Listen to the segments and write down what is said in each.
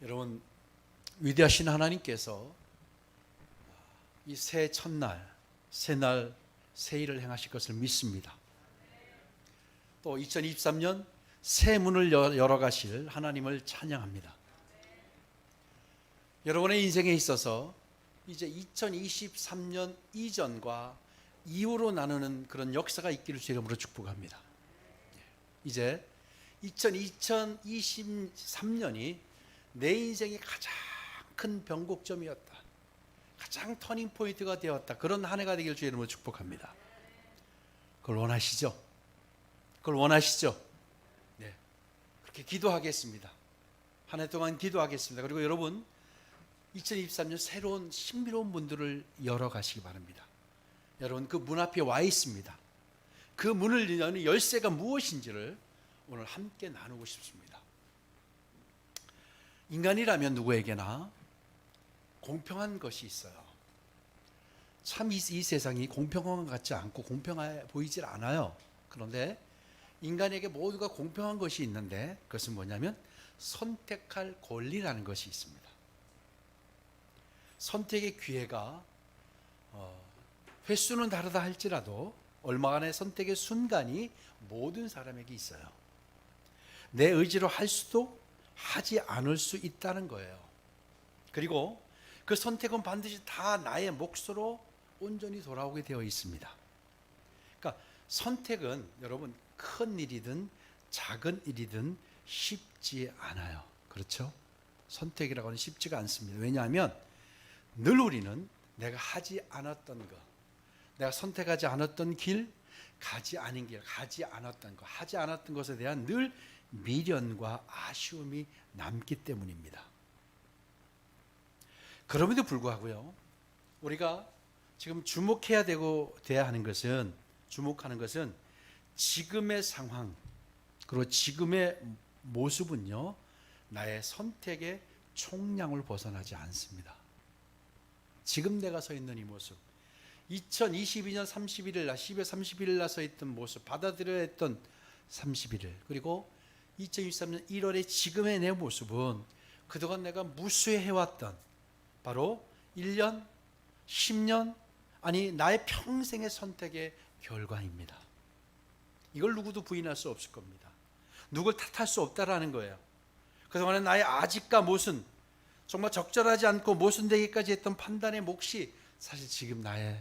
여러분, 위대하신 하나님께서 이 새 첫날, 새날, 새일을 행하실 것을 믿습니다. 또 2023년 새 문을 열어가실 하나님을 찬양합니다. 여러분의 인생에 있어서 이제 2023년 이전과 이후로 나누는 그런 역사가 있기를 주의 이름으로 축복합니다. 이제 2023년이 내 인생의 가장 큰 변곡점이었다, 가장 터닝 포인트가 되었다, 그런 한 해가 되기를 주의 이름으로 축복합니다. 그걸 원하시죠? 그걸 원하시죠? 네, 그렇게 기도하겠습니다. 한 해 동안 기도하겠습니다. 그리고 여러분, 2023년 새로운 신비로운 문들을 열어가시기 바랍니다. 여러분, 그 문 앞에 와 있습니다. 그 문을 여는 열쇠가 무엇인지를 오늘 함께 나누고 싶습니다. 인간이라면 누구에게나 공평한 것이 있어요. 참 이 세상이 공평한 것 같지 않고 공평해 보이질 않아요. 그런데 인간에게 모두가 공평한 것이 있는데, 그것은 뭐냐면 선택할 권리라는 것이 있습니다. 선택의 기회가 횟수는 다르다 할지라도 얼마간의 선택의 순간이 모든 사람에게 있어요. 내 의지로 할 수도 하지 않을 수 있다는 거예요. 그리고 그 선택은 반드시 다 나의 몫으로 온전히 돌아오게 되어 있습니다. 그러니까 선택은 여러분, 큰 일이든 작은 일이든 쉽지 않아요. 그렇죠? 선택이라고 하는 쉽지가 않습니다. 왜냐하면 늘 우리는 내가 하지 않았던 것, 내가 선택하지 않았던 길, 가지 않은 길, 가지 않았던 것, 하지 않았던 것에 대한 늘 미련과 아쉬움이 남기 때문입니다. 그럼에도 불구하고요, 우리가 지금 돼야 하는 것은, 주목하는 것은 지금의 상황, 그리고 지금의 모습은요, 나의 선택의 총량을 벗어나지 않습니다. 지금 내가 서 있는 이 모습, 2022년 31일 날, 12월 31일 날 서 있던 모습, 받아들여야 했던 31일, 그리고 2023년 1월의 지금의 내 모습은 그동안 내가 무수해왔던 바로 1년, 10년, 아니 나의 평생의 선택의 결과입니다. 이걸 누구도 부인할 수 없을 겁니다. 누굴 탓할 수 없다라는 거예요. 그동안에 나의 아집과 모순, 정말 적절하지 않고 모순되기까지 했던 판단의 몫이 사실 지금 나의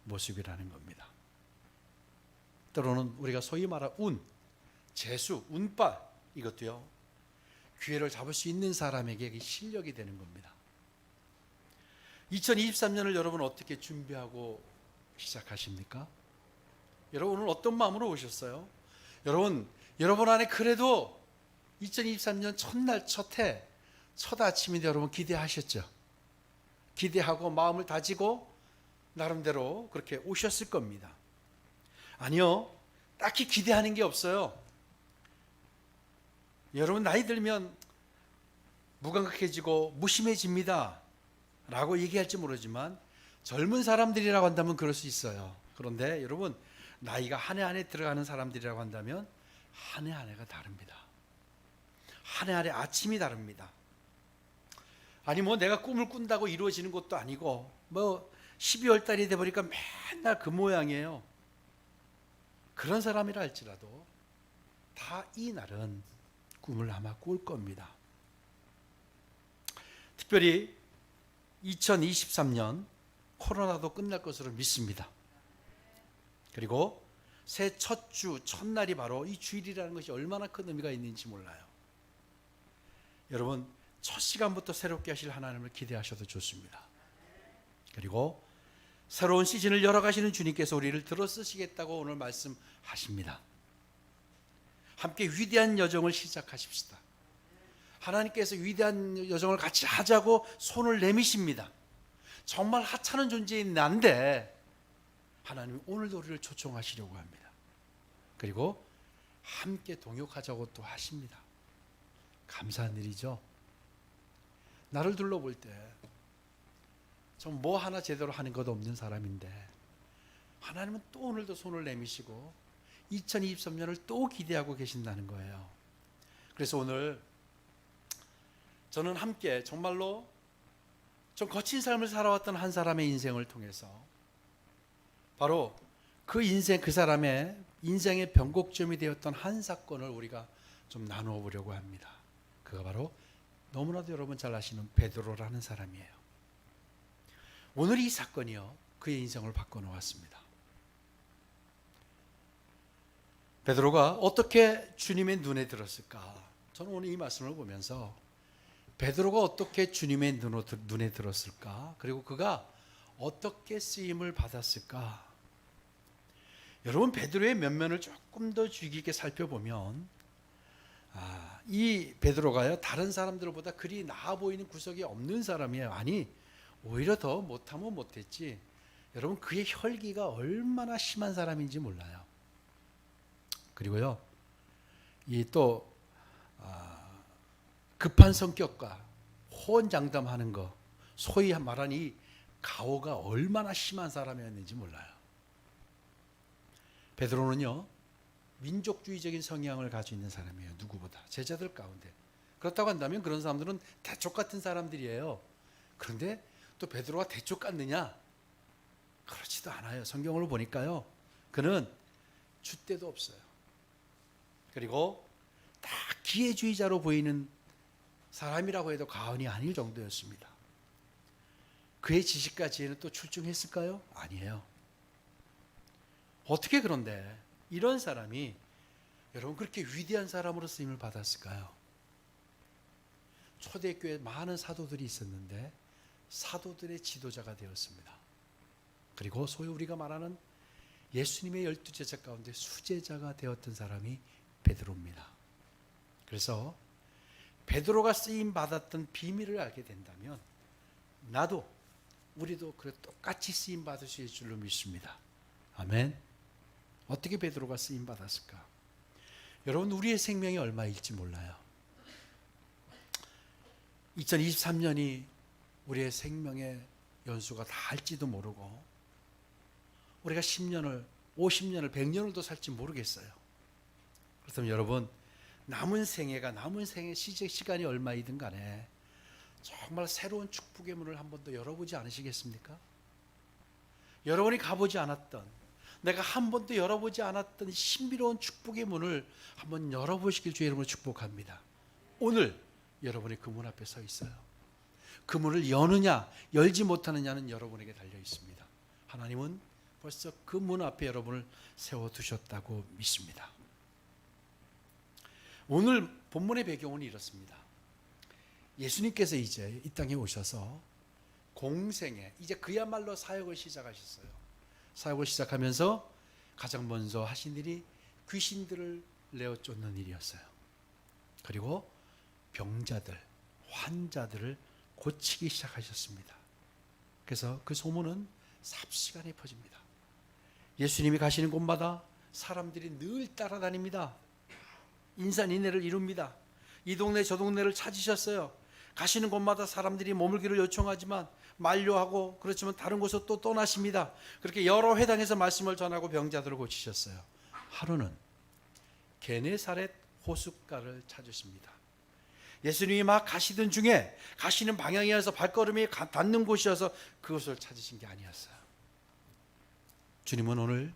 모습이라는 겁니다. 때로는 우리가 소위 말하는 운, 재수, 운빨, 이것도요, 기회를 잡을 수 있는 사람에게 실력이 되는 겁니다. 2023년을 여러분 어떻게 준비하고 시작하십니까? 여러분 오늘 어떤 마음으로 오셨어요? 여러분 안에 그래도 2023년 첫날, 첫 해, 첫 아침인데 여러분 기대하셨죠? 기대하고 마음을 다지고 나름대로 그렇게 오셨을 겁니다. 아니요, 딱히 기대하는 게 없어요. 여러분 나이 들면 무감각해지고 무심해집니다 라고 얘기할지 모르지만, 젊은 사람들이라고 한다면 그럴 수 있어요. 그런데 여러분, 나이가 한 해 한 해 들어가는 사람들이라고 한다면 한 해 한 해가 다릅니다. 한 해 한 해 아침이 다릅니다. 아니 내가 꿈을 꾼다고 이루어지는 것도 아니고 12월 달이 돼버리니까 맨날 그 모양이에요. 그런 사람이라 할지라도 다 이 날은 꿈을 아마 꿀 겁니다. 특별히 2023년 코로나도 끝날 것으로 믿습니다. 그리고 새 첫 주, 첫날이 바로 이 주일이라는 것이 얼마나 큰 의미가 있는지 몰라요. 여러분, 첫 시간부터 새롭게 하실 하나님을 기대하셔도 좋습니다. 그리고 새로운 시즌을 열어가시는 주님께서 우리를 들어 쓰시겠다고 오늘 말씀하십니다. 함께 위대한 여정을 시작하십시다. 하나님께서 위대한 여정을 같이 하자고 손을 내미십니다. 정말 하찮은 존재인 난데 하나님이 오늘도 우리를 초청하시려고 합니다. 그리고 함께 동역하자고 또 하십니다. 감사한 일이죠. 나를 둘러볼 때 좀 뭐 하나 제대로 하는 것 없는 사람인데 하나님은 또 오늘도 손을 내미시고 2023년을 또 기대하고 계신다는 거예요. 그래서 오늘 저는 함께 정말로 좀 거친 삶을 살아왔던 한 사람의 인생을 통해서 바로 그 인생, 그 사람의 인생의 변곡점이 되었던 한 사건을 우리가 좀 나누어 보려고 합니다. 그가 바로 너무나도 여러분 잘 아시는 베드로라는 사람이에요. 오늘 이 사건이요, 그의 인생을 바꿔놓았습니다. 베드로가 어떻게 주님의 눈에 들었을까? 저는 오늘 이 말씀을 보면서 베드로가 어떻게 주님의 눈에 들었을까? 그리고 그가 어떻게 쓰임을 받았을까? 여러분, 베드로의 면면을 조금 더 주의 깊게 살펴보면 이 베드로가요, 다른 사람들보다 그리 나아 보이는 구석이 없는 사람이에요. 아니, 오히려 더 못하면 못했지. 여러분, 그의 혈기가 얼마나 심한 사람인지 몰라요. 그리고요, 이 또 급한 성격과 호언장담하는 거, 소위 말하는 이 가오가 얼마나 심한 사람이었는지 몰라요. 베드로는요, 민족주의적인 성향을 가지고 있는 사람이에요. 누구보다 제자들 가운데. 그렇다고 한다면 그런 사람들은 대쪽 같은 사람들이에요. 그런데 또 베드로가 대쪽 같느냐? 그렇지도 않아요. 성경을 보니까요, 그는 줏대도 없어요. 그리고 딱 기회주의자로 보이는 사람이라고 해도 과언이 아닐 정도였습니다. 그의 지식까지는 또 출중했을까요? 아니에요. 어떻게 그런데 이런 사람이 여러분 그렇게 위대한 사람으로 쓰임을 받았을까요? 초대교회에 많은 사도들이 있었는데 사도들의 지도자가 되었습니다. 그리고 소위 우리가 말하는 예수님의 12제자 가운데 수제자가 되었던 사람이 베드로입니다. 그래서 베드로가 쓰임 받았던 비밀을 알게 된다면 나도, 우리도 그래 똑같이 쓰임 받을 수 있을 줄로 믿습니다. 아멘. 어떻게 베드로가 쓰임 받았을까? 여러분, 우리의 생명이 얼마일지 몰라요. 2023년이 우리의 생명의 연수가 다 할지도 모르고 우리가 10년을, 50년을, 100년을 더 살지 모르겠어요. 그렇다면 여러분, 남은 생애 시간이 얼마이든 간에 정말 새로운 축복의 문을 한 번 더 열어보지 않으시겠습니까? 여러분이 가보지 않았던, 내가 한 번도 열어보지 않았던 신비로운 축복의 문을 한번 열어보시길 주의 이름으로 축복합니다. 오늘 여러분이 그 문 앞에 서 있어요. 그 문을 여느냐 열지 못하느냐는 여러분에게 달려 있습니다. 하나님은 벌써 그 문 앞에 여러분을 세워두셨다고 믿습니다. 오늘 본문의 배경은 이렇습니다. 예수님께서 이제 이 땅에 오셔서 공생에 이제 그야말로 사역을 시작하셨어요. 사역을 시작하면서 가장 먼저 하신 일이 귀신들을 내어 쫓는 일이었어요. 그리고 병자들, 환자들을 고치기 시작하셨습니다. 그래서 그 소문은 삽시간에 퍼집니다. 예수님이 가시는 곳마다 사람들이 늘 따라다닙니다. 인산인해를 이룹니다. 이 동네 저 동네를 찾으셨어요. 가시는 곳마다 사람들이 머물기를 요청하지만 만류하고 그렇지만 다른 곳으로 또 떠나십니다. 그렇게 여러 회당에서 말씀을 전하고 병자들을 고치셨어요. 하루는 게네사렛 호숫가를 찾으십니다. 예수님이 막 가시던 중에 가시는 방향이어서 발걸음이 닿는 곳이어서 그것을 찾으신 게 아니었어요. 주님은 오늘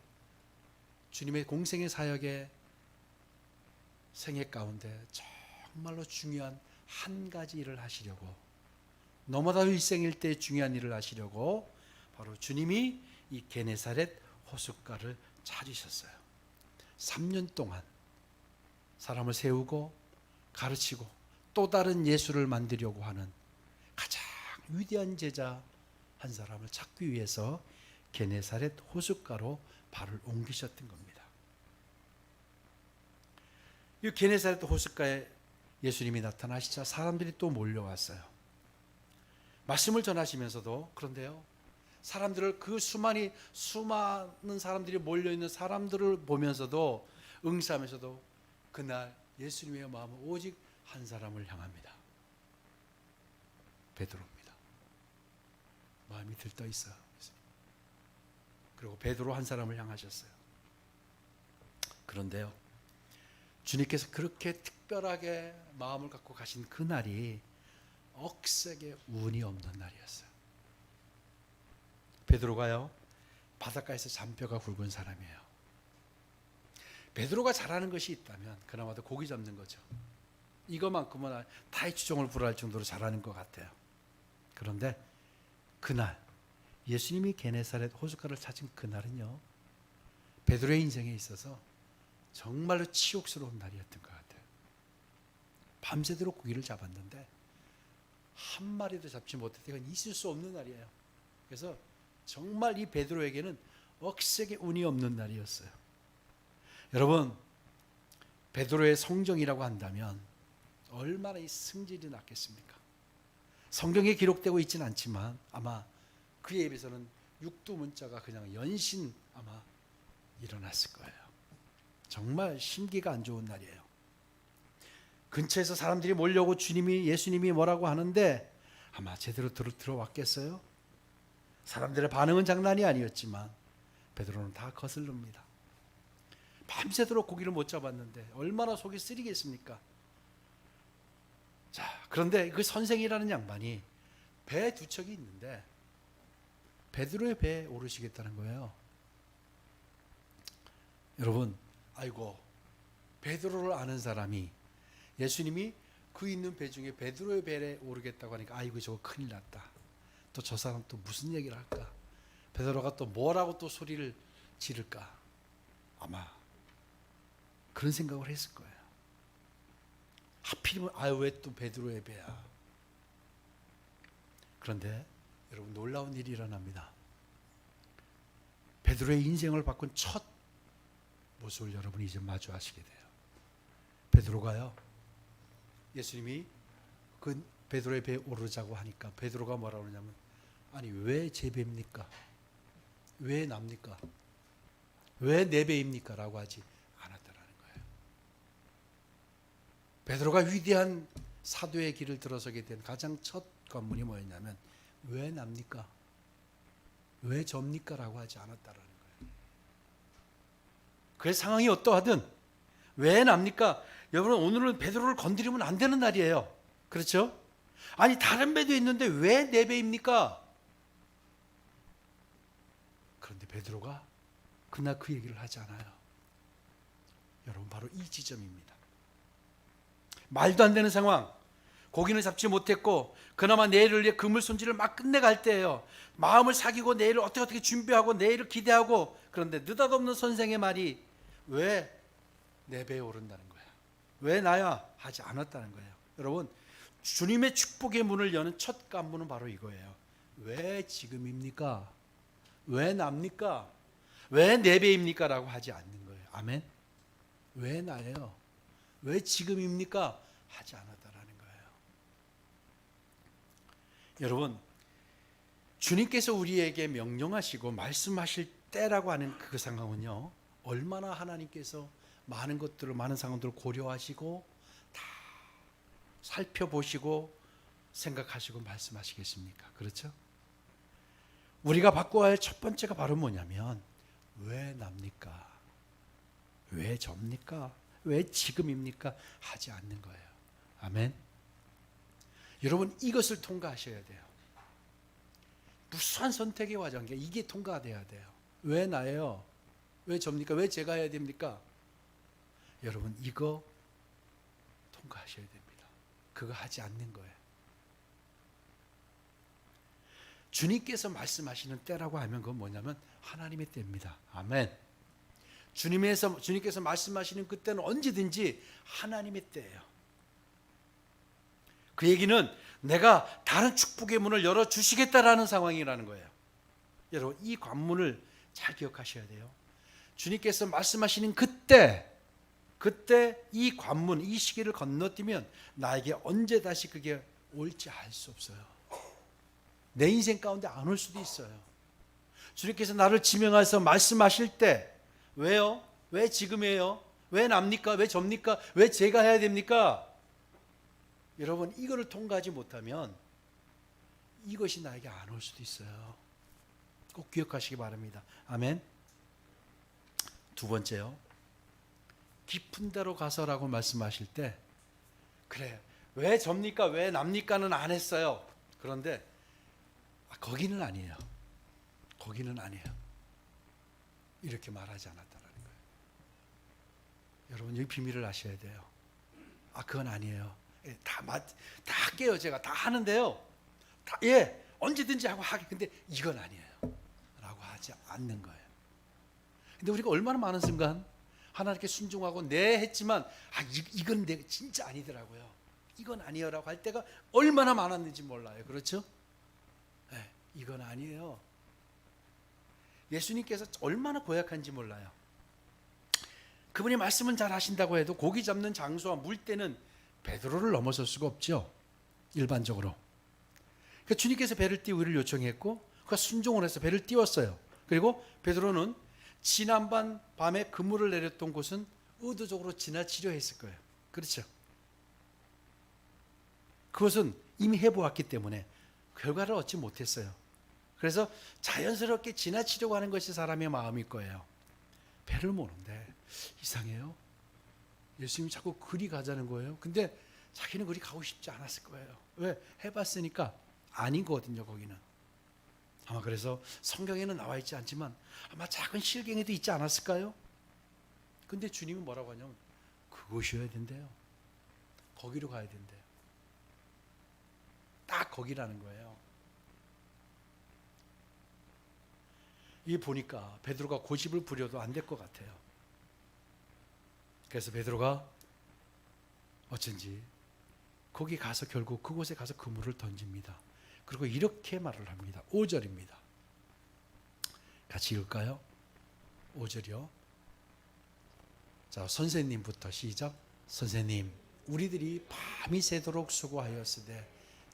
주님의 공생의 사역의 생애 가운데 정말로 중요한 한 가지 일을 하시려고, 너무나 일생일 때 중요한 일을 하시려고 바로 주님이 이 게네사렛 호숫가를 찾으셨어요. 3년 동안 사람을 세우고 가르치고 또 다른 예수를 만들려고 하는 가장 위대한 제자 한 사람을 찾기 위해서 게네사렛 호숫가로 발을 옮기셨던 겁니다. 이 게네사렛 호숫가에 예수님이 나타나시자 사람들이 또 몰려왔어요. 말씀을 전하시면서도, 그런데요, 사람들을, 그 수많은 사람들이 몰려있는 사람들을 보면서도, 응시하면서도 그날 예수님의 마음은 오직 한 사람을 향합니다. 베드로입니다. 마음이 들떠 있어요. 그리고 베드로 한 사람을 향하셨어요. 그런데요, 주님께서 그렇게 특별하게 마음을 갖고 가신 그날이 억색의 운이 없는 날이었어요. 베드로가요, 바닷가에서 잔뼈가 굵은 사람이에요. 베드로가 잘하는 것이 있다면 그나마도 고기 잡는 거죠. 이것만큼은 다의 추종을 불허할 정도로 잘하는 것 같아요. 그런데 그날 예수님이 게네사렛 호숫가를 찾은 그날은요, 베드로의 인생에 있어서 정말로 치욕스러운 날이었던 것 같아요. 밤새도록 고기를 잡았는데 한 마리도 잡지 못했다. 이건 있을 수 없는 날이에요. 그래서 정말 이 베드로에게는 억색의 운이 없는 날이었어요. 여러분, 베드로의 성정이라고 한다면 얼마나 이 승질이 났겠습니까? 성경에 기록되고 있지는 않지만 아마 그에 비해서는 육두문자가 그냥 연신 아마 일어났을 거예요. 정말 심기가 안 좋은 날이에요. 근처에서 사람들이 몰려오고 예수님이 뭐라고 하는데 아마 제대로 들어왔겠어요? 사람들의 반응은 장난이 아니었지만 베드로는 다 거슬릅니다. 밤새도록 고기를 못 잡았는데 얼마나 속이 쓰리겠습니까? 자, 그런데 그 선생이라는 양반이 배 두 척이 있는데 베드로의 배에 오르시겠다는 거예요. 여러분, 아이고, 베드로를 아는 사람이 예수님이 그 있는 배 중에 베드로의 배에 오르겠다고 하니까 아이고, 저거 큰일 났다. 또 저 사람 또 무슨 얘기를 할까? 베드로가 또 뭐라고 또 소리를 지를까? 아마 그런 생각을 했을 거예요. 하필이면 왜 또 베드로의 배야? 그런데 여러분, 놀라운 일이 일어납니다. 베드로의 인생을 바꾼 첫 모습을 여러분이 이제 마주하시게 돼요. 베드로가요, 예수님이 그 베드로의 배에 오르자고 하니까 베드로가 뭐라고 그러냐면, 아니 왜 제 배입니까? 왜 납니까? 왜 내 배입니까? 라고 하지 않았다라는 거예요. 베드로가 위대한 사도의 길을 들어서게 된 가장 첫 관문이 뭐였냐면, 왜 납니까? 왜 접니까? 라고 하지 않았다라는 거예요. 그 상황이 어떠하든 왜 납니까? 여러분, 오늘은 베드로를 건드리면 안 되는 날이에요. 그렇죠? 아니 다른 배도 있는데 왜 내 배입니까? 그런데 베드로가 그날 그 얘기를 하지 않아요. 여러분, 바로 이 지점입니다. 말도 안 되는 상황, 고기는 잡지 못했고 그나마 내일을 위해 그물 손질을 막 끝내갈 때예요. 마음을 사귀고 내일을 어떻게 준비하고 내일을 기대하고, 그런데 느닷없는 선생의 말이 왜 내 배에 오른다는 거야, 왜 나야 하지 않았다는 거예요. 여러분, 주님의 축복의 문을 여는 첫 관문은 바로 이거예요. 왜 지금입니까? 왜 납니까? 왜 내 배입니까? 라고 하지 않는 거예요. 아멘. 왜 나예요? 왜 지금입니까? 하지 않았다라는 거예요. 여러분, 주님께서 우리에게 명령하시고 말씀하실 때라고 하는 그 상황은요, 얼마나 하나님께서 많은 것들을, 많은 상황들을 고려하시고 다 살펴보시고 생각하시고 말씀하시겠습니까? 그렇죠? 우리가 바꿔야 할 첫 번째가 바로 뭐냐면, 왜 납니까? 왜 접니까? 왜 지금입니까? 하지 않는 거예요. 아멘. 여러분, 이것을 통과하셔야 돼요. 무수한 선택의 과정, 이게 통과돼야 돼요. 왜 나예요? 왜 접니까? 왜 제가 해야 됩니까? 여러분, 이거 통과하셔야 됩니다. 그거 하지 않는 거예요. 주님께서 말씀하시는 때라고 하면 그건 뭐냐면 하나님의 때입니다. 아멘. 주님께서 말씀하시는 그때는 언제든지 하나님의 때예요. 그 얘기는 내가 다른 축복의 문을 열어주시겠다라는 상황이라는 거예요. 여러분, 이 관문을 잘 기억하셔야 돼요. 주님께서 말씀하시는 그때 이 관문, 이 시기를 건너뛰면 나에게 언제 다시 그게 올지 알 수 없어요. 내 인생 가운데 안 올 수도 있어요. 주님께서 나를 지명하셔서 말씀하실 때, 왜요? 왜 지금이에요? 왜 납니까? 왜 접니까? 왜 제가 해야 됩니까? 여러분, 이거를 통과하지 못하면 이것이 나에게 안 올 수도 있어요. 꼭 기억하시기 바랍니다. 아멘. 두 번째요, 깊은 데로 가서라고 말씀하실 때, 그래 왜 접니까? 왜 납니까는 안 했어요. 그런데 거기는 아니에요. 거기는 아니에요. 이렇게 말하지 않았다는 거예요. 여러분 이 비밀을 아셔야 돼요. 그건 아니에요. 다 할게요. 제가 다 하는데요. 언제든지 하고 하게. 근데 이건 아니에요. 라고 하지 않는 거예요. 근데 우리가 얼마나 많은 순간 하나님께 순종하고 네 했지만 이건 내 진짜 아니더라고요. 이건 아니에요라고 할 때가 얼마나 많았는지 몰라요. 그렇죠? 네, 이건 아니에요. 예수님께서 얼마나 고약한지 몰라요. 그분이 말씀은 잘 하신다고 해도 고기 잡는 장소와 물때는 베드로를 넘어설 수가 없죠. 일반적으로. 그러니까 주님께서 배를 띄우기를 요청했고 그가 순종을 해서 배를 띄웠어요. 그리고 베드로는 지난밤 밤에 그물을 내렸던 곳은 의도적으로 지나치려 했을 거예요. 그렇죠? 그것은 이미 해보았기 때문에 결과를 얻지 못했어요. 그래서 자연스럽게 지나치려고 하는 것이 사람의 마음일 거예요. 배를 모는데 이상해요. 예수님이 자꾸 그리 가자는 거예요. 근데 자기는 그리 가고 싶지 않았을 거예요. 왜? 해봤으니까 아닌 거거든요. 거기는. 아마 그래서 성경에는 나와 있지 않지만 아마 작은 실경에도 있지 않았을까요? 근데 주님은 뭐라고 하냐면 그곳이어야 된대요. 거기로 가야 된대요. 딱 거기라는 거예요. 이 보니까 베드로가 고집을 부려도 안 될 것 같아요. 그래서 베드로가 어쩐지 거기 가서 결국 그곳에 가서 그물을 던집니다. 그리고 이렇게 말을 합니다. 5절입니다. 같이 읽을까요? 5절이요. 자, 선생님부터 시작. 선생님, 우리들이 밤이 새도록 수고하였으되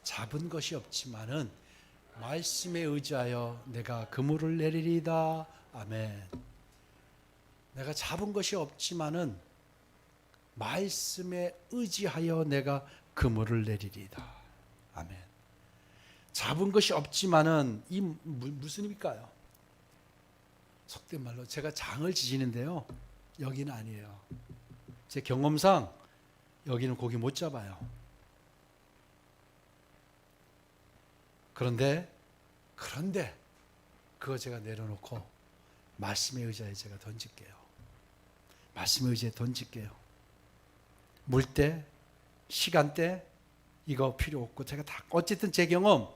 잡은 것이 없지만은 말씀에 의지하여 내가 그물을 내리리다. 아멘. 내가 잡은 것이 없지만은 말씀에 의지하여 내가 그물을 내리리다. 아멘. 잡은 것이 없지만은 이 무슨 의미일까요? 속된 말로 제가 장을 지지는데요. 여기는 아니에요. 제 경험상 여기는 고기 못 잡아요. 그런데 그거 제가 내려놓고 말씀에 의지하여 제가 던질게요. 말씀에 의지해 던질게요. 물때, 시간대 이거 필요 없고 제가 다 어쨌든 제 경험,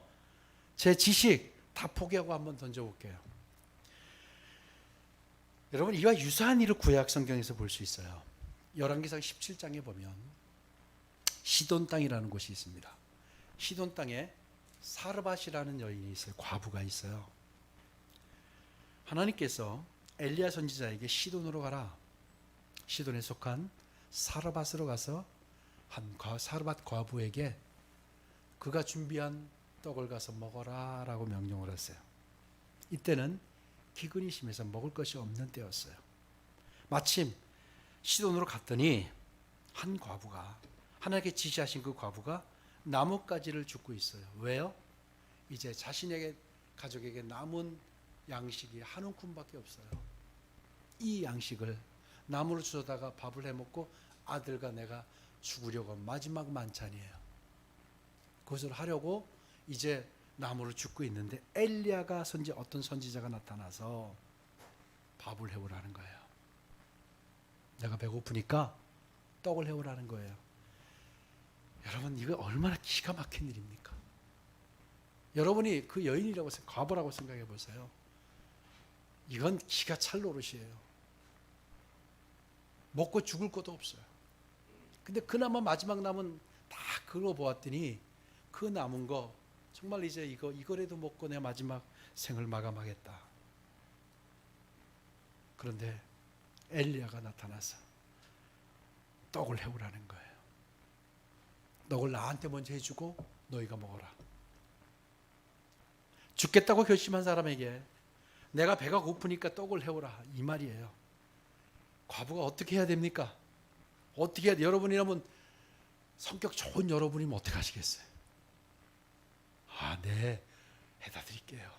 제 지식 다 포기하고 한번 던져볼게요. 여러분 이와 유사한 일을 구약 성경에서 볼 수 있어요. 열왕기상 17장에 보면 시돈 땅이라는 곳이 있습니다. 시돈 땅에 사르밧이라는 여인이 있어요. 과부가 있어요. 하나님께서 엘리야 선지자에게 시돈으로 가라. 시돈에 속한 사르밧으로 가서 한 사르밧 과부에게 그가 준비한 떡을 가서 먹어라 라고 명령을 했어요. 이때는 기근이 심해서 먹을 것이 없는 때였어요. 마침 시돈으로 갔더니 한 과부가, 하나님께 지시하신 그 과부가 나뭇가지를 줍고 있어요. 왜요? 이제 자신에게 가족에게 남은 양식이 한 움큼밖에 없어요. 이 양식을 나무를 주워다가 밥을 해먹고 아들과 내가 죽으려고 마지막 만찬이에요. 그것을 하려고 이제 나무를 줍고 있는데 엘리야가 어떤 선지자가 나타나서 밥을 해오라는 거예요. 내가 배고프니까 떡을 해오라는 거예요. 여러분 이거 얼마나 기가 막힌 일입니까? 여러분이 그 여인이라고 과부라고 생각해 보세요. 이건 기가 찰 노릇이에요. 먹고 죽을 것도 없어요. 근데 그나마 마지막 남은 다 그거 보았더니 그 남은 거 정말 이제 이거라도 먹고 내 마지막 생을 마감하겠다. 그런데 엘리야가 나타나서 떡을 해오라는 거예요. 떡을 나한테 먼저 해주고 너희가 먹어라. 죽겠다고 결심한 사람에게 내가 배가 고프니까 떡을 해오라 이 말이에요. 과부가 어떻게 해야 됩니까? 어떻게 해야 돼? 여러분이라면 성격 좋은 여러분이면 어떻게 하시겠어요? 네, 해다 드릴게요.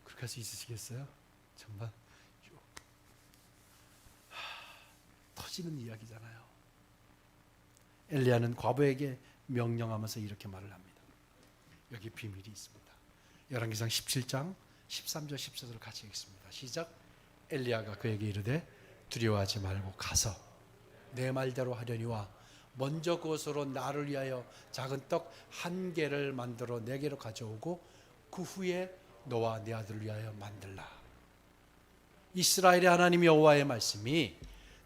그렇게 할 수 있으시겠어요? 정말 터지는 이야기잖아요. 엘리야는 과부에게 명령하면서 이렇게 말을 합니다. 여기 비밀이 있습니다. 열왕기상 17장 13절 14절을 같이 읽습니다. 시작. 엘리야가 그에게 이르되 두려워하지 말고 가서 내 말대로 하려니와 먼저 그것으로 나를 위하여 작은 떡 한 개를 만들어 내게로 가져오고 그 후에 너와 네 아들을 위하여 만들라. 이스라엘의 하나님 여호와의 말씀이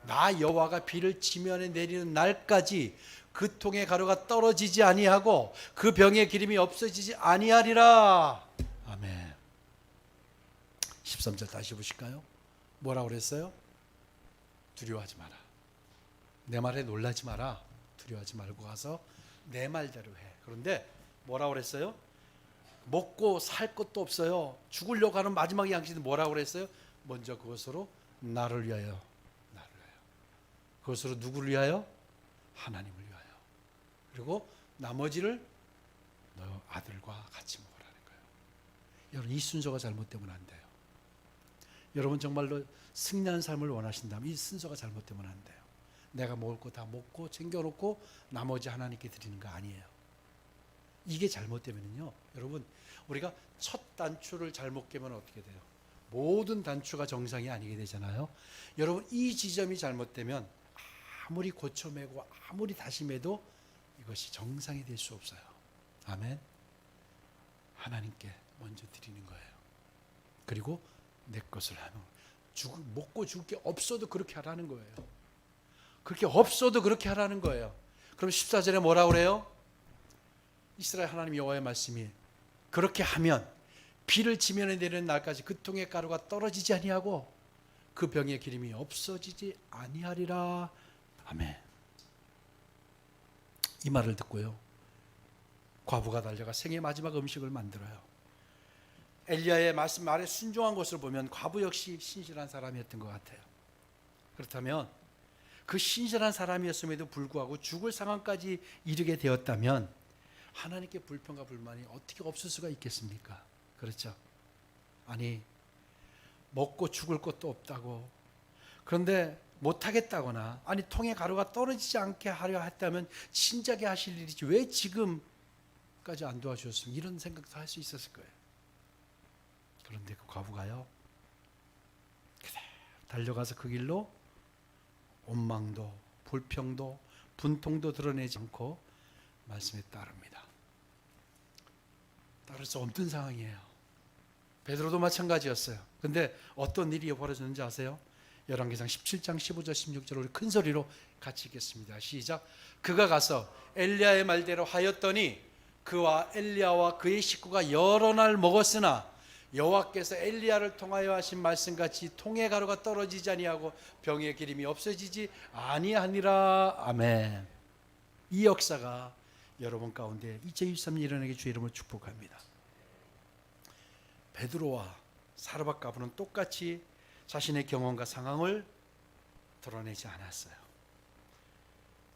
나 여호와가 비를 지면에 내리는 날까지 그 통의 가루가 떨어지지 아니하고 그 병의 기름이 없어지지 아니하리라. 아멘. 13절 다시 보실까요? 뭐라고 그랬어요? 두려워하지 마라. 내 말에 놀라지 마라. 두려워하지 말고 가서 내 말대로 해. 그런데 뭐라고 그랬어요? 먹고 살 것도 없어요. 죽으려고 하는 마지막 양식은 뭐라고 그랬어요? 먼저 그것으로 나를 위하여, 나를 위하여. 그것으로 누구를 위하여? 하나님을 위하여. 그리고 나머지를 너 아들과 같이 먹으라는 거예요. 여러분, 이 순서가 잘못되면 안 돼요. 여러분 정말로 승리한 삶을 원하신다면 이 순서가 잘못되면 안 돼요. 내가 먹을 거 다 먹고 챙겨놓고 나머지 하나님께 드리는 거 아니에요. 이게 잘못되면요, 여러분, 우리가 첫 단추를 잘못 깨면 어떻게 돼요? 모든 단추가 정상이 아니게 되잖아요. 여러분, 이 지점이 잘못되면 아무리 고쳐매고 아무리 다시 매도 이것이 정상이 될 수 없어요. 아멘. 하나님께 먼저 드리는 거예요. 그리고 내 것을 하면 먹고 죽을 게 없어도 그렇게 하라는 거예요. 그렇게 없어도 그렇게 하라는 거예요. 그럼 14절에 뭐라고 그래요? 이스라엘 하나님 여호와의 말씀이 그렇게 하면 비를 지면에 내리는 날까지 그 통의 가루가 떨어지지 아니하고 그 병의 기름이 없어지지 아니하리라. 아멘. 이 말을 듣고요, 과부가 달려가 생애 마지막 음식을 만들어요. 엘리야의 말씀 말에 순종한 것을 보면 과부 역시 신실한 사람이었던 것 같아요. 그렇다면 그 신실한 사람이었음에도 불구하고 죽을 상황까지 이르게 되었다면 하나님께 불평과 불만이 어떻게 없을 수가 있겠습니까? 그렇죠? 아니, 먹고 죽을 것도 없다고, 그런데 못하겠다거나, 아니 통에 가루가 떨어지지 않게 하려 했다면 진작에 하실 일이지 왜 지금까지 안 도와주셨으면, 이런 생각도 할 수 있었을 거예요. 그런데 그 과부가요, 달려가서 그 길로 원망도 불평도 분통도 드러내지 않고 말씀에 따릅니다. 따를 수 없는 상황이에요. 베드로도 마찬가지였어요. 그런데 어떤 일이 벌어졌는지 아세요? 열왕기상 17장 15절 16절 우리 큰 소리로 같이 읽겠습니다. 시작. 그가 가서 엘리야의 말대로 하였더니 그와 엘리야와 그의 식구가 여러 날 먹었으나 여호와께서 엘리야를 통하여 하신 말씀같이 통의 가루가 떨어지지 아니하고 병의 기름이 없어지지 아니하니라. 아멘. 이 역사가 여러분 가운데 2023년 일어나게 주의 이름으로 축복합니다. 베드로와 사르밧 과부는 똑같이 자신의 경험과 상황을 드러내지 않았어요.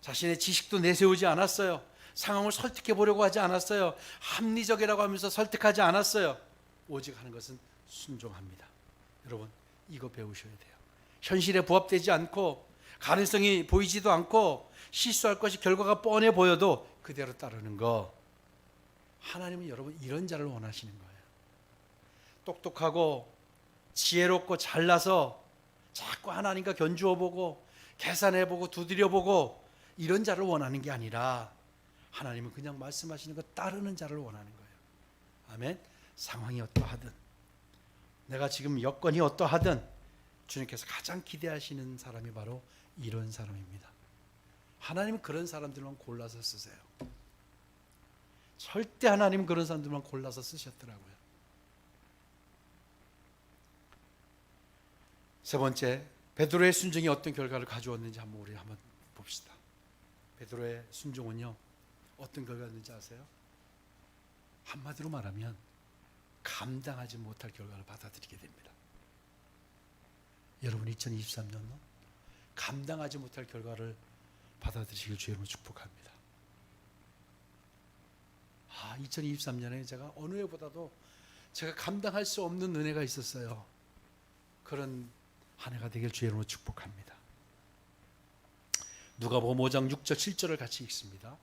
자신의 지식도 내세우지 않았어요. 상황을 설득해 보려고 하지 않았어요. 합리적이라고 하면서 설득하지 않았어요. 오직 하는 것은 순종합니다. 여러분, 이거 배우셔야 돼요. 현실에 부합되지 않고 가능성이 보이지도 않고 실수할 것이 결과가 뻔해 보여도 그대로 따르는 거. 하나님은 여러분 이런 자를 원하시는 거예요. 똑똑하고 지혜롭고 잘나서 자꾸 하나님과 견주어 보고 계산해 보고 두드려 보고 이런 자를 원하는 게 아니라 하나님은 그냥 말씀하시는 거 따르는 자를 원하는 거예요. 아멘. 상황이 어떠하든, 내가 지금 여건이 어떠하든 주님께서 가장 기대하시는 사람이 바로 이런 사람입니다. 하나님은 그런 사람들만 골라서 쓰세요. 절대 하나님은 그런 사람들만 골라서 쓰셨더라고요. 세 번째, 베드로의 순종이 어떤 결과를 가져왔는지 우리 한번 봅시다. 베드로의 순종은요, 어떤 결과였는지 아세요? 한마디로 말하면 감당하지 못할 결과를 받아들이게 됩니다. 여러분 2023년도 감당하지 못할 결과를 받아들이시길 주의 이름으로 축복합니다. 2023년에 제가 어느 해보다도 제가 감당할 수 없는 은혜가 있었어요. 그런 한 해가 되길 주의 이름으로 축복합니다. 누가복음 5장 6절 7절을 같이 읽습니다.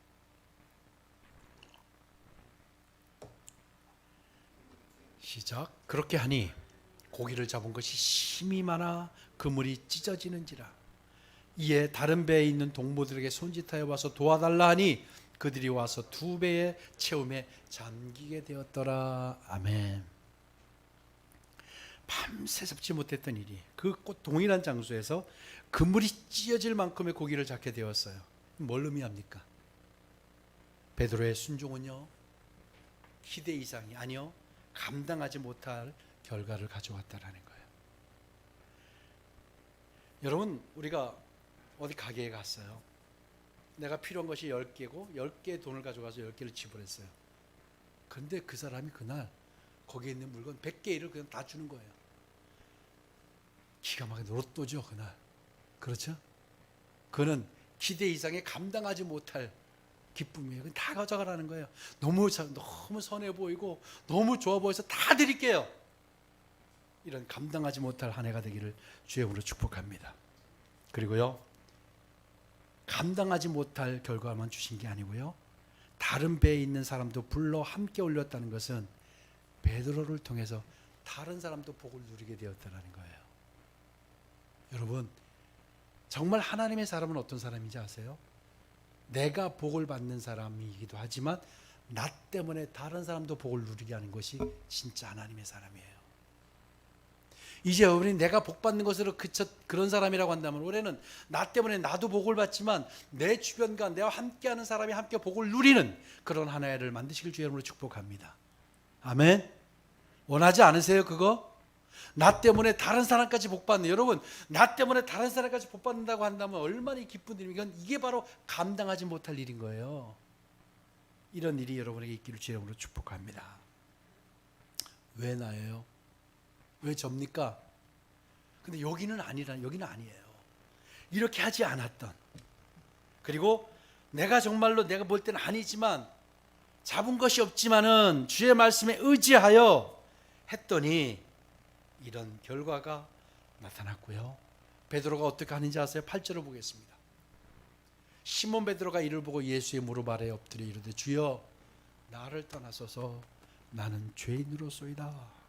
시작. 그렇게 하니 고기를 잡은 것이 심히 많아 그물이 찢어지는지라. 이에 다른 배에 있는 동무들에게 손짓하여 와서 도와달라 하니 그들이 와서 두 배의 채움에 잠기게 되었더라. 아멘. 밤새 잡지 못했던 일이 그 동일한 장소에서 그물이 찢어질 만큼의 고기를 잡게 되었어요. 뭘 의미합니까? 베드로의 순종은요, 기대 이상이 아니요, 감당하지 못할 결과를 가져왔다라는 거예요. 여러분, 우리가 어디 가게에 갔어요. 내가 필요한 것이 10개고 10개의 돈을 가져가서 10개를 지불했어요. 그런데 그 사람이 그날 거기에 있는 물건 100개를 그냥 다 주는 거예요. 기가 막힌 로또죠, 그날. 그렇죠? 그는 기대 이상의 감당하지 못할 기쁨이에요. 다 가져가라는 거예요. 너무 선해 보이고 너무 좋아 보여서 다 드릴게요. 이런 감당하지 못할 한 해가 되기를 주의 이름으로 축복합니다. 그리고요, 감당하지 못할 결과만 주신 게 아니고요, 다른 배에 있는 사람도 불러 함께 올렸다는 것은 베드로를 통해서 다른 사람도 복을 누리게 되었다는 거예요. 여러분, 정말 하나님의 사람은 어떤 사람인지 아세요? 내가 복을 받는 사람이기도 하지만 나 때문에 다른 사람도 복을 누리게 하는 것이 진짜 하나님의 사람이에요. 이제 우리 내가 복 받는 것으로 그런 사람이라고 한다면, 올해는 나 때문에 나도 복을 받지만 내 주변과 내와 함께하는 사람이 함께 복을 누리는 그런 하나를 만드시길 주의 이름으로 축복합니다. 아멘. 원하지 않으세요, 그거? 나 때문에 다른 사람까지 복 받는, 여러분, 나 때문에 다른 사람까지 복 받는다고 한다면 얼마나 기쁜 일입니까? 이게 바로 감당하지 못할 일인 거예요. 이런 일이 여러분에게 있기를 주의 이름으로 축복합니다. 왜 나예요? 왜 접니까? 근데 여기는 아니에요. 이렇게 하지 않았던, 그리고 내가 정말로 내가 볼 때는 아니지만 잡은 것이 없지만은 주의 말씀에 의지하여 했더니 이런 결과가 나타났고요. 베드로가 어떻게 하는지 아세요? 8절을 보겠습니다. 시몬 베드로가 이를 보고 예수의 무릎 아래에 엎드려 이르되 주여 나를 떠나소서 나는 죄인으로소이다.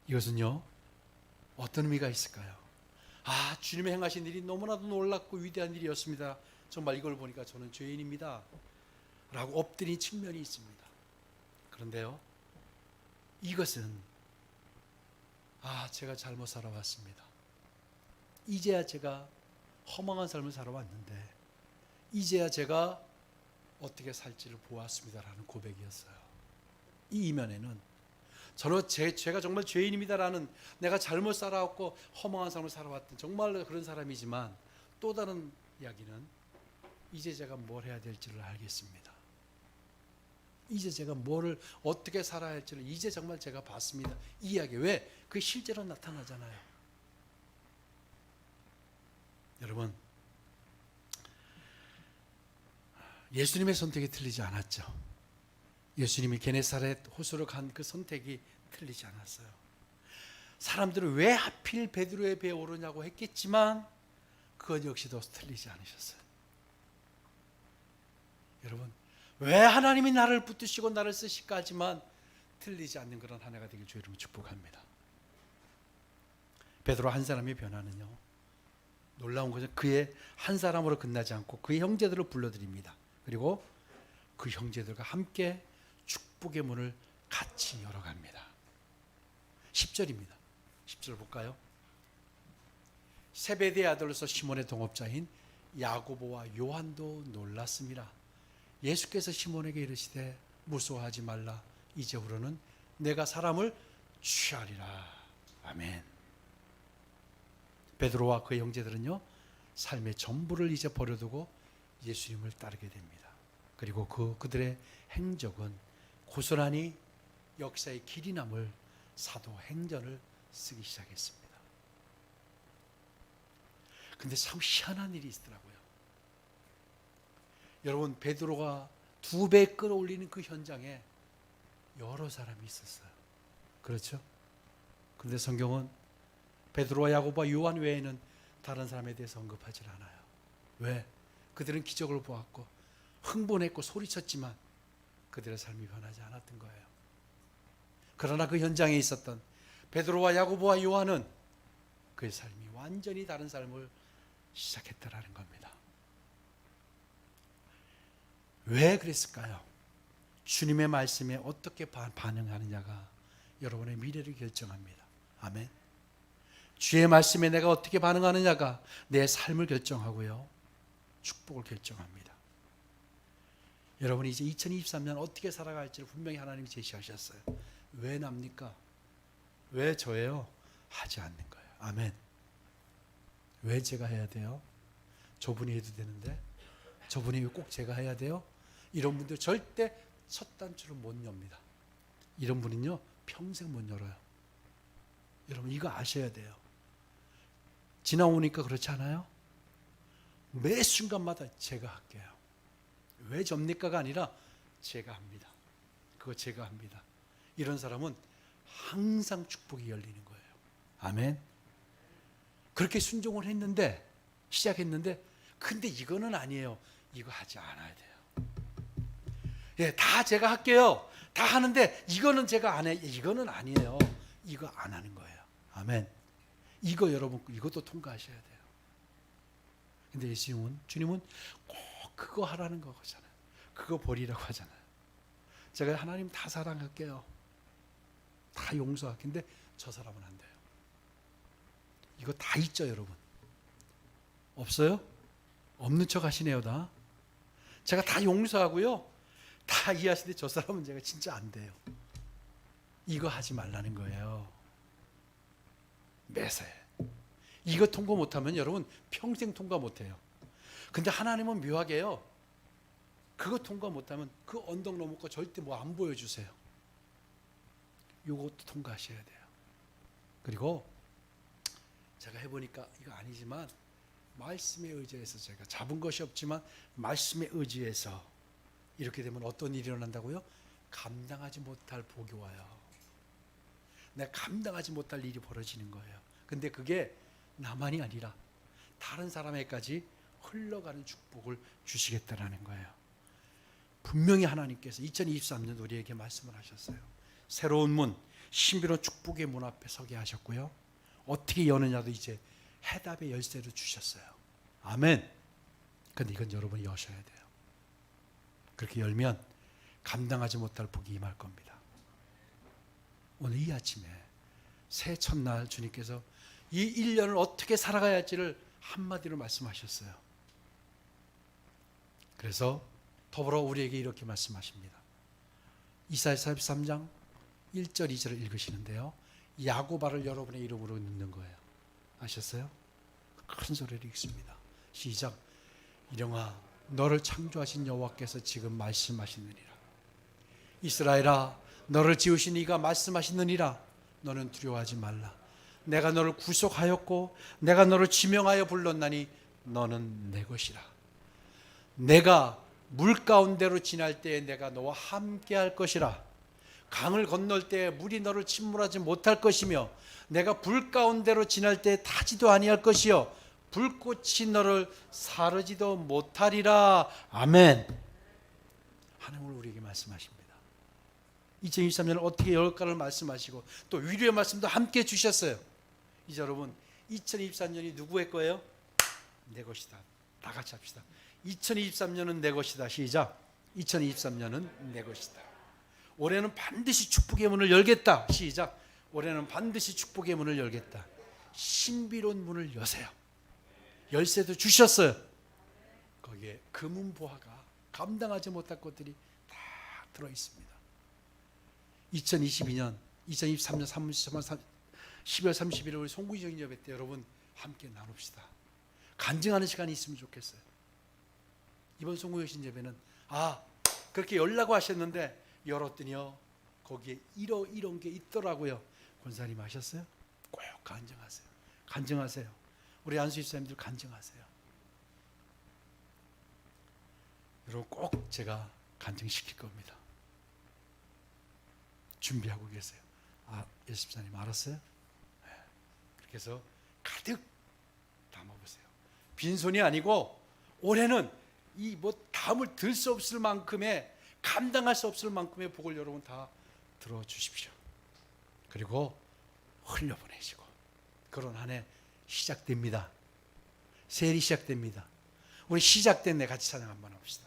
이것은요, 어떤 의미가 있을까요? 주님의 행하신 일이 너무나도 놀랍고 위대한 일이었습니다. 정말 이걸 보니까 저는 죄인입니다 라고 엎드린 측면이 있습니다. 그런데요, 이것은 제가 잘못 살아왔습니다. 이제야 제가 허망한 삶을 살아왔는데 이제야 제가 어떻게 살지를 보았습니다라는 고백이었어요. 이 이면에는 제가 정말 죄인입니다라는, 내가 잘못 살아왔고 허망한 삶을 살아왔던 정말 그런 사람이지만, 또 다른 이야기는 이제 제가 뭘 해야 될지를 알겠습니다. 이제 제가 뭐를 어떻게 살아야 할지를 이제 정말 제가 봤습니다. 이 이야기, 왜? 그게 실제로 나타나잖아요. 여러분, 예수님의 선택이 틀리지 않았죠. 예수님이 게네사렛 호수로 간 그 선택이 틀리지 않았어요. 사람들은 왜 하필 베드로의 배에 오르냐고 했겠지만 그것 역시도 틀리지 않으셨어요. 여러분, 왜 하나님이 나를 붙드시고 나를 쓰실까 하지만 틀리지 않는 그런 한 해가 되길 주의 이름으로 축복합니다. 베드로 한 사람의 변화는요, 놀라운 것은 그의 한 사람으로 끝나지 않고 그의 형제들을 불러드립니다. 그리고 그 형제들과 함께 축복의 문을 같이 열어갑니다. 10절입니다. 10절 볼까요? 세베대의 아들로서 시몬의 동업자인 야고보와 요한도 놀랐습니다. 예수께서 시몬에게 이르시되 무서워하지 말라. 이제후로는 내가 사람을 취하리라. 아멘. 베드로와 그의 형제들은요, 삶의 전부를 이제 버려두고 예수님을 따르게 됩니다. 그리고 그들의 행적은 고스란히 역사의 길이 남을 사도행전을 쓰기 시작했습니다. 근데 참 희한한 일이 있더라고요. 여러분, 베드로가 2배 끌어올리는 그 현장에 여러 사람이 있었어요. 그렇죠? 그런데 성경은 베드로와 야고보와 요한 외에는 다른 사람에 대해서 언급하지 않아요. 왜? 그들은 기적을 보았고 흥분했고 소리쳤지만 그들의 삶이 변하지 않았던 거예요. 그러나 그 현장에 있었던 베드로와 야고보와 요한은 그의 삶이 완전히 다른 삶을 시작했다라는 겁니다. 왜 그랬을까요? 주님의 말씀에 어떻게 반응하느냐가 여러분의 미래를 결정합니다. 아멘. 주의 말씀에 내가 어떻게 반응하느냐가 내 삶을 결정하고요, 축복을 결정합니다. 여러분이 이제 2023년 어떻게 살아갈지를 분명히 하나님이 제시하셨어요. 왜 납니까? 왜 저예요? 하지 않는 거예요. 아멘. 왜 제가 해야 돼요? 저분이 해도 되는데 저분이 왜 꼭 제가 해야 돼요? 이런 분들 절대 첫 단추를 못 엽니다. 이런 분은요 평생 못 열어요. 여러분 이거 아셔야 돼요. 지나오니까 그렇지 않아요? 매 순간마다 제가 할게요. 왜 접니까가 아니라 제가 합니다. 그거 제가 합니다. 이런 사람은 항상 축복이 열리는 거예요. 아멘. 그렇게 순종을 했는데, 시작했는데, 근데 이거는 아니에요. 이거 하지 않아야 돼요. 예, 다 제가 할게요. 다 하는데 이거는 제가 안 해. 이거는 아니에요. 이거 안 하는 거예요. 아멘. 이거 여러분 이것도 통과하셔야 돼요. 근데 주님은 꼭 그거 하라는 거잖아요. 그거 버리라고 하잖아요. 제가 하나님 다 사랑할게요. 다 용서할게요. 근데 저 사람은 안 돼요. 이거 다 있죠, 여러분? 없어요? 없는 척 하시네요, 다. 제가 다 용서하고요. 다 이해하시는데 저 사람은 제가 진짜 안 돼요. 이거 하지 말라는 거예요. 매사에. 이거 통과 못하면 여러분 평생 통과 못해요. 근데 하나님은 묘하게요. 그거 통과 못하면 그 언덕 넘을 거 절대 뭐 안 보여주세요. 이것도 통과하셔야 돼요. 그리고 제가 해보니까 이거 아니지만 말씀에 의지해서 제가 잡은 것이 없지만 말씀에 의지해서 이렇게 되면 어떤 일이 일어난다고요? 감당하지 못할 복이 와요. 내가 감당하지 못할 일이 벌어지는 거예요. 근데 그게 나만이 아니라 다른 사람에게까지 흘러가는 축복을 주시겠다라는 거예요. 분명히 하나님께서 2023년 우리에게 말씀을 하셨어요. 새로운 문, 신비로운 축복의 문 앞에 서게 하셨고요. 어떻게 여느냐도 이제 해답의 열쇠를 주셨어요. 아멘. 근데 이건 여러분이 여셔야 돼요. 그렇게 열면 감당하지 못할 복이 임할 겁니다. 오늘 이 아침에 새 첫날 주님께서 이 1년을 어떻게 살아가야 할지를 한마디로 말씀하셨어요. 그래서 더불어 우리에게 이렇게 말씀하십니다. 이사야 43장 1절 2절을 읽으시는데요. 야고바를 여러분의 이름으로 넣는 거예요. 아셨어요? 큰 소리로 읽습니다. 시작. 일영아 너를 창조하신 여호와께서 지금 말씀하시느니라. 이스라엘아 너를 지으신 이가 말씀하시느니라. 너는 두려워하지 말라. 내가 너를 구속하였고 내가 너를 지명하여 불렀나니 너는 내 것이라. 내가 물 가운데로 지날 때에 내가 너와 함께 할 것이라. 강을 건널 때에 물이 너를 침몰하지 못할 것이며 내가 불 가운데로 지날 때에 타지도 아니할 것이요 불꽃이 너를 사르지도 못하리라. 아멘. 하나님은 우리에게 말씀하십니다. 2023년을 어떻게 열까를 말씀하시고 또 위로의 말씀도 함께 주셨어요. 이제 여러분 2024년이 누구의 거예요? 내 것이다. 다 같이 합시다. 2023년은 내 것이다. 시작. 2023년은 내 것이다. 올해는 반드시 축복의 문을 열겠다. 시작. 올해는 반드시 축복의 문을 열겠다. 신비로운 문을 여세요. 열쇠도 주셨어요. 거기에 금은 보화가 감당하지 못할 것들이 다 들어있습니다. 2023년 12월 31일 우리 송구정 예배 때 여러분 함께 나눕시다. 간증하는 시간이 있으면 좋겠어요. 이번 송구정 예배는 그렇게 열라고 하셨는데 열었더니요 거기에 이런 게 있더라고요. 권사님 아셨어요? 꼭 간증하세요. 간증하세요. 우리 안수 집사님들 간증하세요. 여러분 꼭 제가 간증시킬 겁니다. 준비하고 계세요. 예수집사님 알았어요? 네. 그렇게 해서 가득 담아보세요. 빈손이 아니고 올해는 이 담을 들 수 없을 만큼의 감당할 수 없을 만큼의 복을 여러분 다 들어주십시오. 그리고 흘려보내시고 그런 한 해 시작됩니다. 세일이 시작됩니다. 우리 시작된 내 같이 찬양 한번 합시다.